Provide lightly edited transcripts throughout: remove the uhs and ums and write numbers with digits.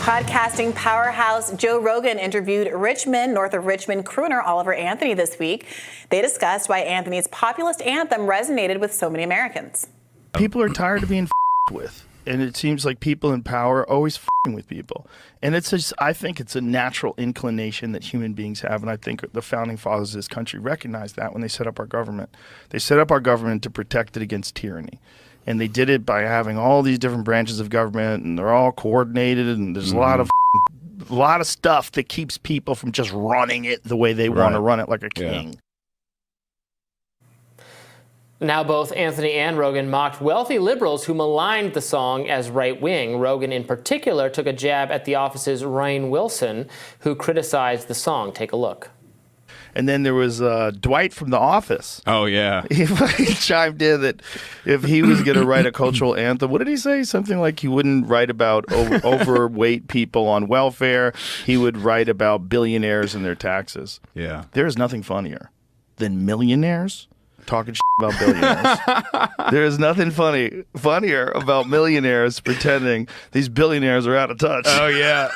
Podcasting powerhouse Joe Rogan interviewed Richmond, north of Richmond crooner Oliver Anthony this week. They discussed why Anthony's populist anthem resonated with so many Americans. People are tired of being with, and it seems like people in power are always with people. And it's just, I think it's a natural inclination that human beings have, and I think the founding fathers of this country recognized that when they set up our government. They set up our government to protect it against tyranny. And they did it by having all these different branches of government, and they're all coordinated, and there's a lot of stuff that keeps people from just running it the way they want to run it, like a king. Now both Anthony and Rogan mocked wealthy liberals who maligned the song as right-wing. Rogan in particular took a jab at the office's Rainn Wilson, who criticized the song. Take a look. And then there was Dwight from The Office. Oh, yeah. He chimed in that if he was going to write a cultural anthem, what did he say? Something like he wouldn't write about overweight people on welfare. He would write about billionaires and their taxes. Yeah. There is nothing funnier than millionaires talking about billionaires. There is nothing funnier about millionaires pretending these billionaires are out of touch. Oh, yeah.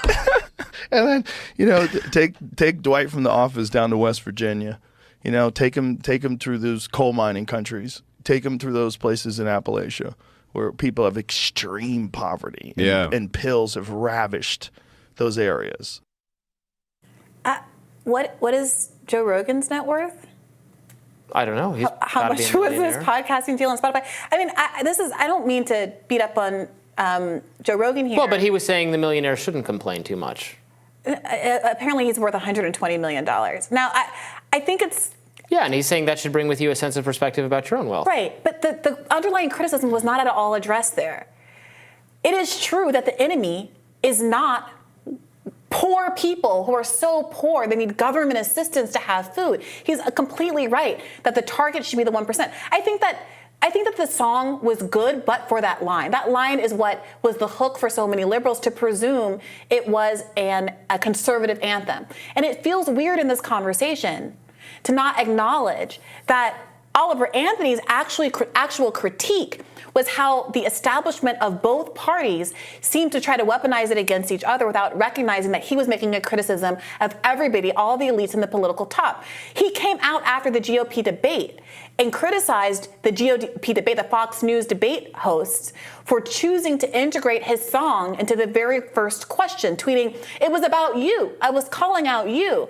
And then, you know, take Dwight from The Office down to West Virginia. You know, take him through those coal mining countries. Take him through those places in Appalachia where people have extreme poverty. And pills have ravished those areas. What is Joe Rogan's net worth? I don't know. How much was his podcasting deal on Spotify? I mean, I don't mean to beat up on Joe Rogan here. Well, but he was saying the millionaires shouldn't complain too much. Apparently he's worth $120 million. Now, I think it's... Yeah, and he's saying that should bring with you a sense of perspective about your own wealth. Right, but the underlying criticism was not at all addressed there. It is true that the enemy is not poor people who are so poor they need government assistance to have food. He's completely right that the target should be the 1%. I think that the song was good, but for that line. That line is what was the hook for so many liberals to presume it was a conservative anthem. And it feels weird in this conversation to not acknowledge that Oliver Anthony's actual critique was how the establishment of both parties seemed to try to weaponize it against each other without recognizing that he was making a criticism of everybody, all the elites in the political top. He came out after the GOP debate and criticized the GOP debate, the Fox News debate hosts, for choosing to integrate his song into the very first question, tweeting, "It was about you. I was calling out you."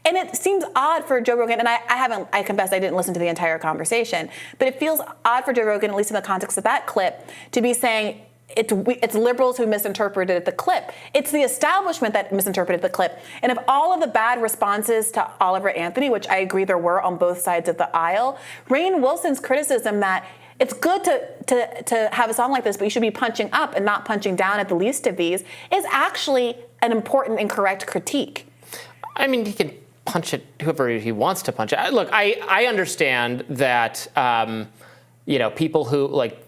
And it seems odd for Joe Rogan, and I confess I didn't listen to the entire conversation, but it feels odd for Joe Rogan, at least in the context of that clip, to be saying it's liberals who misinterpreted the clip. It's the establishment that misinterpreted the clip. And of all of the bad responses to Oliver Anthony, which I agree there were on both sides of the aisle, Rainn Wilson's criticism that it's good to have a song like this, but you should be punching up and not punching down at the least of these, is actually an important and correct critique. I mean, he can punch at whoever he wants to punch at. Look, I understand that, people who like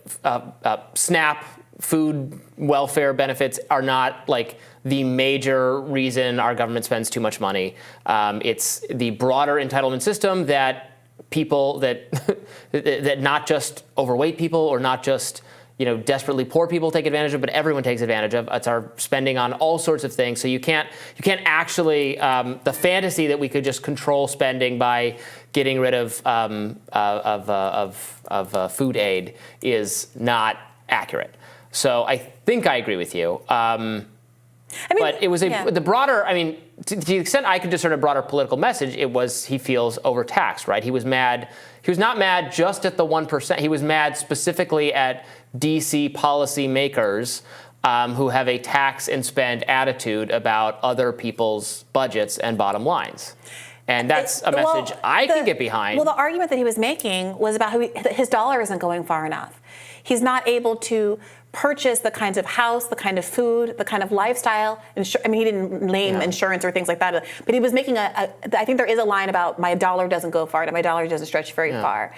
SNAP food welfare benefits are not like the major reason our government spends too much money. It's the broader entitlement system that people that not just overweight people or not just desperately poor people take advantage of, but everyone takes advantage of. It's our spending on all sorts of things. So you can't actually the fantasy that we could just control spending by getting rid of food aid is not accurate. So I think I agree with you. But it was the broader. I mean, to the extent I could discern a broader political message, it was he feels overtaxed. Right? He was mad. He was not mad just at the 1%. He was mad specifically at DC policymakers who have a tax and spend attitude about other people's budgets and bottom lines. And that's a message I can get behind. Well, the argument that he was making was about his dollar isn't going far enough. He's not able to purchase the kinds of house, the kind of food, the kind of lifestyle. He didn't name insurance or things like that, but he was making I think there is a line about my dollar doesn't go far, my dollar doesn't stretch very far.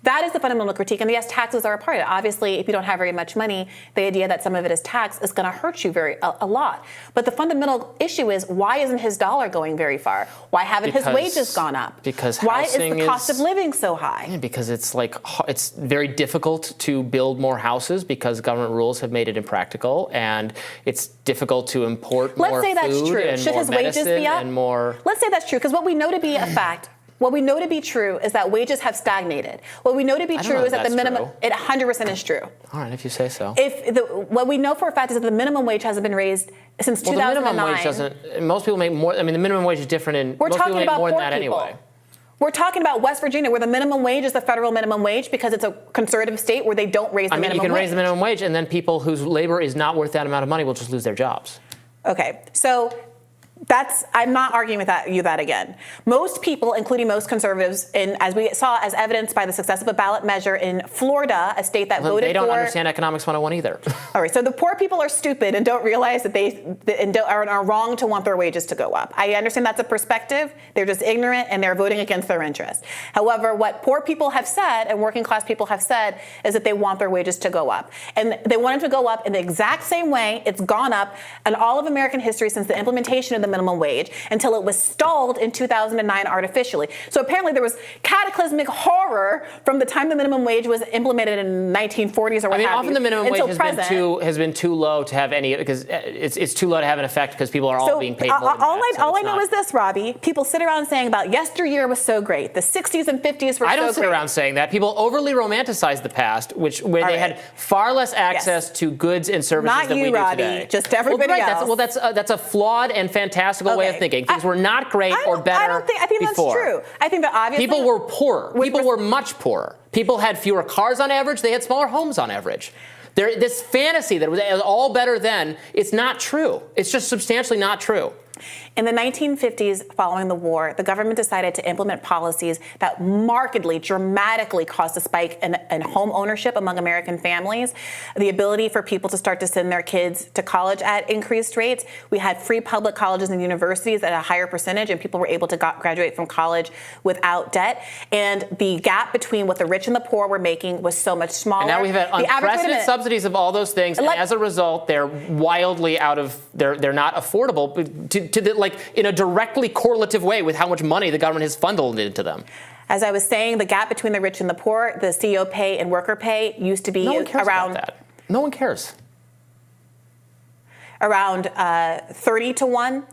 That is the fundamental critique. And yes, taxes are a part of it. Obviously, if you don't have very much money, the idea that some of it is tax is going to hurt you a lot. But the fundamental issue is, why isn't his dollar going very far? Why haven't his wages gone up? Why is the cost of living so high? Because it's very difficult to build more houses because government rules have made it impractical, and it's difficult to import more Let's say that's food true. and Should more his wages medicine be up? and more. Let's say that's true, because what we know to be a fact, what we know to be true is that wages have stagnated. What we know to be true know is that the that's minimum, true. it 100% is true. All right, if you say so. What we know for a fact is that the minimum wage hasn't been raised since Well, 2009. the minimum wage doesn't. Most people make more. I mean, the minimum wage is different in. We're most talking people make about more than poor that people. anyway. We're talking about West Virginia, where the minimum wage is the federal minimum wage because it's a conservative state where they don't raise the minimum wage. You can raise the minimum wage, and then people whose labor is not worth that amount of money will just lose their jobs. Okay, so I'm not arguing with you again. Most people, including most conservatives, and as we saw as evidenced by the success of a ballot measure in Florida, a state that voted for. They don't understand Economics 101 either. All right, so the poor people are stupid and don't realize that are wrong to want their wages to go up. I understand that's a perspective. They're just ignorant and they're voting against their interests. However, what poor people have said and working class people have said is that they want their wages to go up. And they want it to go up in the exact same way it's gone up in all of American history since the implementation of the minimum wage until it was stalled in 2009 artificially. So apparently there was cataclysmic horror from the time the minimum wage was implemented in the 1940s or what have you. Often the minimum wage has been too low to have any, because it's too low to have an effect because people are all being paid more than that. All I know is this, Robbie. People sit around saying about yesteryear was so great. The 60s and 50s were so great. I don't sit around saying that. People overly romanticize the past, where they had far less access to goods and services than we do Robbie, today. Just everybody else. That's a flawed and fantastical way of thinking. Things were not great or better before. I think that's true. I think that obviously people were poorer. People were much poorer. People had fewer cars on average. They had smaller homes on average. This fantasy that it was all better then, it's not true. It's just substantially not true. In the 1950s, following the war, the government decided to implement policies that markedly, dramatically caused a spike in home ownership among American families, the ability for people to start to send their kids to college at increased rates. We had free public colleges and universities at a higher percentage, and people were able to graduate from college without debt. And the gap between what the rich and the poor were making was so much smaller. And now we've had unprecedented subsidies of all those things, and as a result, they're wildly they're not affordable in a directly correlative way with how much money the government has funneled into them. As I was saying, the gap between the rich and the poor, the CEO pay and worker pay used to be No one cares around about that. No one cares. Around 30 to 1.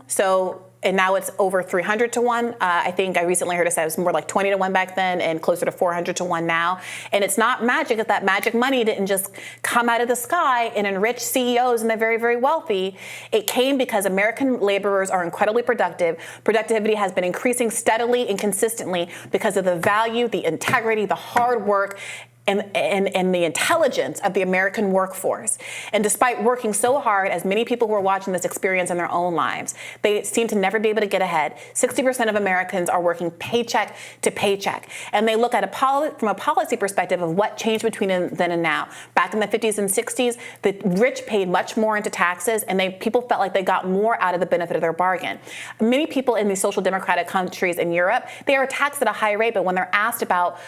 And now it's over 300 to 1. I think I recently heard it said it was more like 20 to 1 back then and closer to 400 to 1 now. And it's not magic. If that magic money didn't just come out of the sky and enrich CEOs and the very, very wealthy. It came because American laborers are incredibly productive. Productivity has been increasing steadily and consistently because of the value, the integrity, the hard work, and the intelligence of the American workforce. And despite working so hard, as many people who are watching this experience in their own lives, they seem to never be able to get ahead. 60% of Americans are working paycheck to paycheck. And they look at from a policy perspective of what changed between then and now. Back in the 50s and 60s, the rich paid much more into taxes, and people felt like they got more out of the benefit of their bargain. Many people in these social democratic countries in Europe, they are taxed at a high rate, but when they're asked about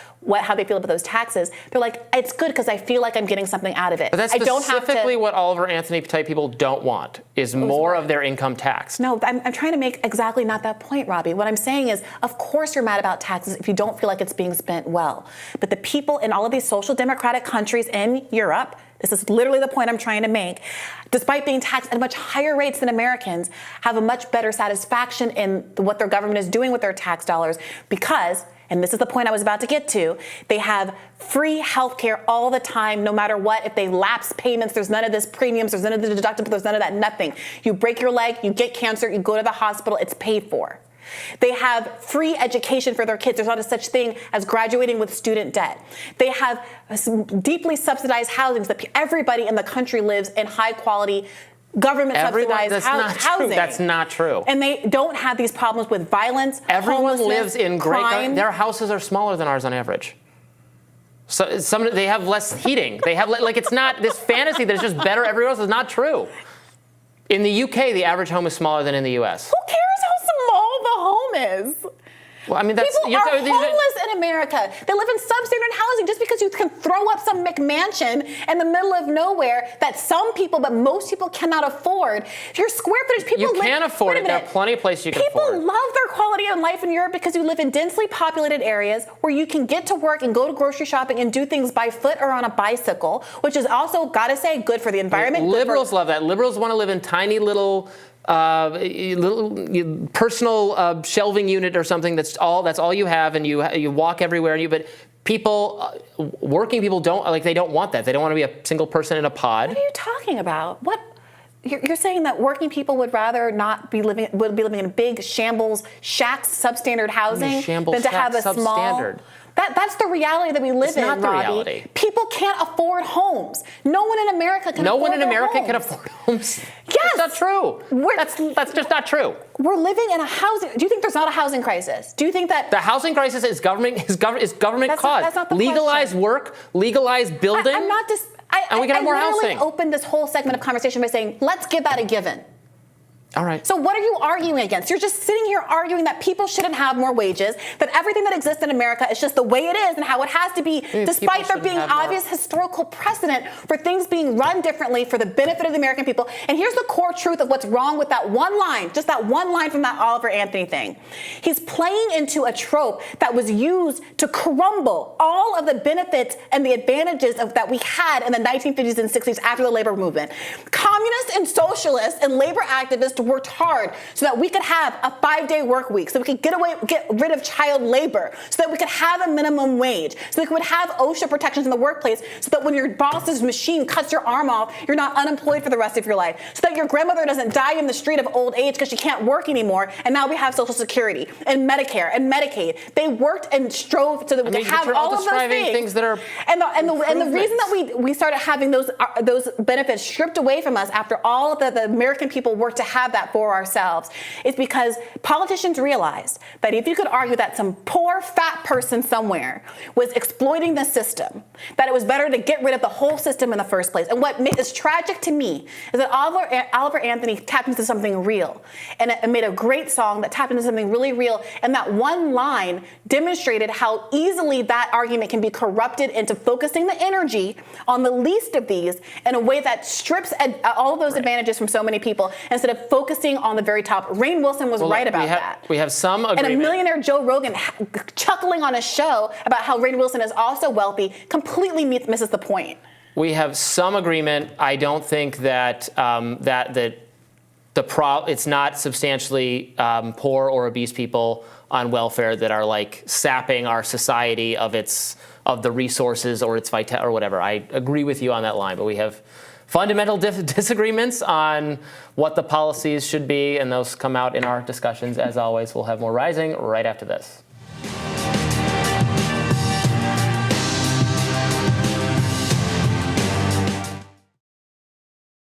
how they feel about those taxes, they're like, it's good because I feel like I'm getting something out of it. But that's specifically what Oliver Anthony type people don't want, is more of their income taxed. No, I'm trying to make exactly not that point, Robbie. What I'm saying is, of course you're mad about taxes if you don't feel like it's being spent well. But the people in all of these social democratic countries in Europe, this is literally the point I'm trying to make, despite being taxed at much higher rates than Americans, have a much better satisfaction in what their government is doing with their tax dollars because, and this is the point I was about to get to, they have free health care all the time, no matter what. If they lapse payments, there's none of this premiums, there's none of the deductible, there's none of that, nothing. You break your leg, you get cancer, you go to the hospital, it's paid for. They have free education for their kids. There's not a such thing as graduating with student debt. They have deeply subsidized housing so that everybody in the country lives in high quality government subsidized housing. That's not true. And they don't have these problems with violence. Everyone lives in crime. Their houses are smaller than ours on average. So they have less heating. They have it's not this fantasy that it's just better everywhere else is not true. In the UK, the average home is smaller than in the US. Who cares how small the home is? Well, I mean, that's people are homeless in America. They live in substandard housing. Just because you can throw up some McMansion in the middle of nowhere that some people, but most people cannot afford. Your square footage, people you can afford it. There are plenty of places you can afford. People love their quality of life in Europe because you live in densely populated areas where you can get to work and go to grocery shopping and do things by foot or on a bicycle, which is also, gotta say, good for the environment. Liberals love that. Liberals want to live in tiny little personal shelving unit or something. That's all you have, and you walk everywhere. But people, working people they don't want that. They don't want to be a single person in a pod. What are you talking about? What? You're saying that working people would rather not be living in big shambles, shacks, substandard housing than to have a small. Substandard. That's the reality that we live in, not the Robbie. reality. People can't afford homes. No one in America can afford homes. No one in America can afford homes. Yes. That's not true. That's just not true. We're living in a housing. Do you think there's not a housing crisis? Do you think that the housing crisis is government caused? That's not the legalize question. Work, legalize building. I'm not just. And we can have more housing. housing. I opened this whole segment of conversation by saying, let's give that a given. All right. So what are you arguing against? You're just sitting here arguing that people shouldn't have more wages, that everything that exists in America is just the way it is and how it has to be, despite there being obvious historical precedent for things being run differently for the benefit of the American people. And here's the core truth of what's wrong with that one line, just that one line from that Oliver Anthony thing. He's playing into a trope that was used to crumble all of the benefits and the advantages that we had in the 1950s and 60s after the labor movement. Communists and socialists and labor activists worked hard so that we could have a 5-day work week, so we could get rid of child labor, so that we could have a minimum wage, so that we could have OSHA protections in the workplace, so that when your boss's machine cuts your arm off, you're not unemployed for the rest of your life, so that your grandmother doesn't die in the street of old age because she can't work anymore, and now we have Social Security and Medicare and Medicaid. They worked and strove so that we could have all of those things that are and the reason that we started having those benefits stripped away from us after all that the American people worked to have that for ourselves is because politicians realized that if you could argue that some poor fat person somewhere was exploiting the system, that it was better to get rid of the whole system in the first place. And what is tragic to me is that Oliver Anthony tapped into something real, and it made a great song that tapped into something really real, and that one line demonstrated how easily that argument can be corrupted into focusing the energy on the least of these in a way that strips all of those advantages from so many people instead of focusing on the very top. Rainn Wilson was right about that. We have some agreement. And a millionaire Joe Rogan chuckling on a show about how Rainn Wilson is also wealthy completely misses the point. We have some agreement. I don't think that it's not substantially poor or obese people on welfare that are like sapping our society of the resources or its vitality or whatever. I agree with you on that line, but we have fundamental disagreements on what the policies should be, and those come out in our discussions. As always, we'll have more Rising right after this.